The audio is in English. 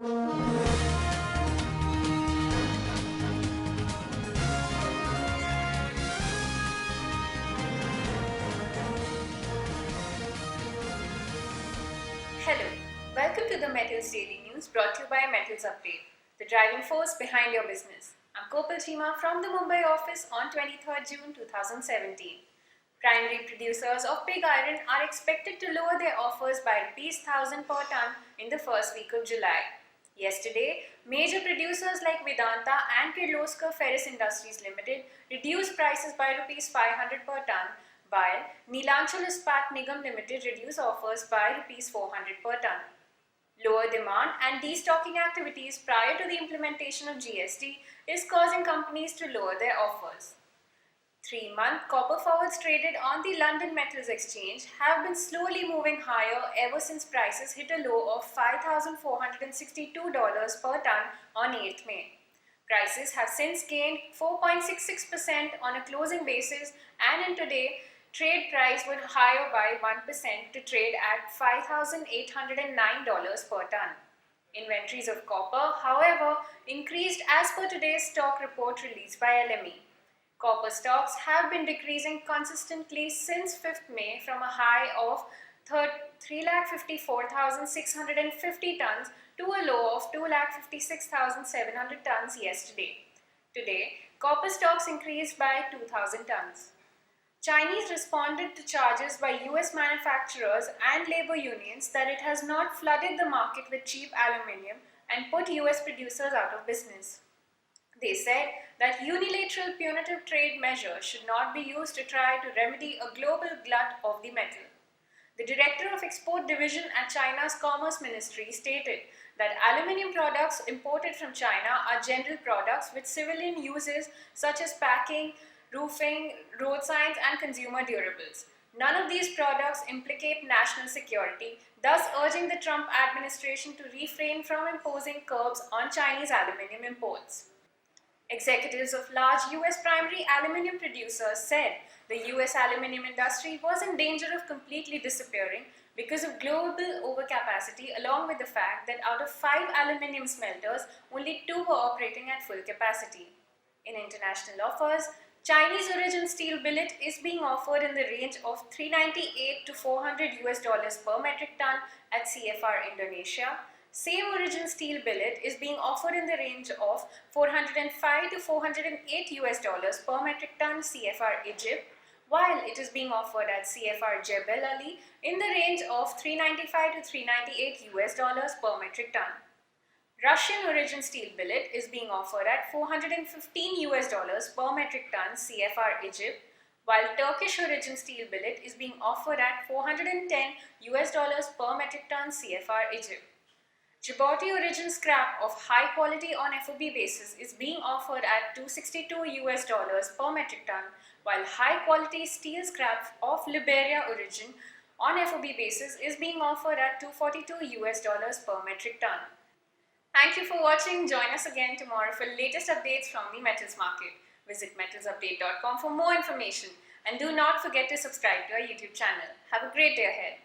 Hello, welcome to the Metals Daily News brought to you by Metals Update, the driving force behind your business. I'm Kopal Chima from the Mumbai office on 23rd June 2017. Primary producers of pig iron are expected to lower their offers by ₹1,000 per ton in the first week of July. Yesterday, major producers like Vedanta and Kirloskar Ferrous Industries Limited reduced prices by ₹500 per ton, while Neelachal Ispat Nigam Limited reduced offers by ₹400 per ton. Lower demand and destocking activities prior to the implementation of GST is causing companies to lower their offers. 3-month copper forwards traded on the London Metals Exchange have been slowly moving higher ever since prices hit a low of $5,462 per ton on 8th May. Prices have since gained 4.66% on a closing basis, and in today, trade price went higher by 1% to trade at $5,809 per ton. Inventories of copper, however, increased as per today's stock report released by LME. Copper stocks have been decreasing consistently since 5th May from a high of 3,54,650 tons to a low of 2,56,700 tons yesterday. Today, copper stocks increased by 2,000 tons. Chinese responded to charges by US manufacturers and labor unions that it has not flooded the market with cheap aluminium and put US producers out of business. They said that unilateral punitive trade measures should not be used to try to remedy a global glut of the metal. The director of export division at China's Commerce Ministry stated that aluminium products imported from China are general products with civilian uses such as packing, roofing, road signs, and consumer durables. None of these products implicate national security, thus urging the Trump administration to refrain from imposing curbs on Chinese aluminium imports. Executives of large US primary aluminium producers said the US aluminium industry was in danger of completely disappearing because of global overcapacity, along with the fact that out of 5 aluminium smelters, only 2 were operating at full capacity. In international offers, Chinese origin steel billet is being offered in the range of $398 to $400 per metric ton at CFR Indonesia. Same origin steel billet is being offered in the range of $405 to $408 per metric ton CFR Egypt, while it is being offered at CFR Jebel Ali in the range of $395 to $398 per metric ton. Russian origin steel billet is being offered at $415 per metric ton CFR Egypt, while Turkish origin steel billet is being offered at $410 per metric ton CFR Egypt. Djibouti origin scrap of high quality on FOB basis is being offered at $262 per metric ton, while high quality steel scrap of Liberia origin on FOB basis is being offered at $242 per metric ton. Thank you for watching. Join us again tomorrow for latest updates from the metals market. Visit metalsupdate.com for more information, and do not forget to subscribe to our YouTube channel. Have a great day ahead.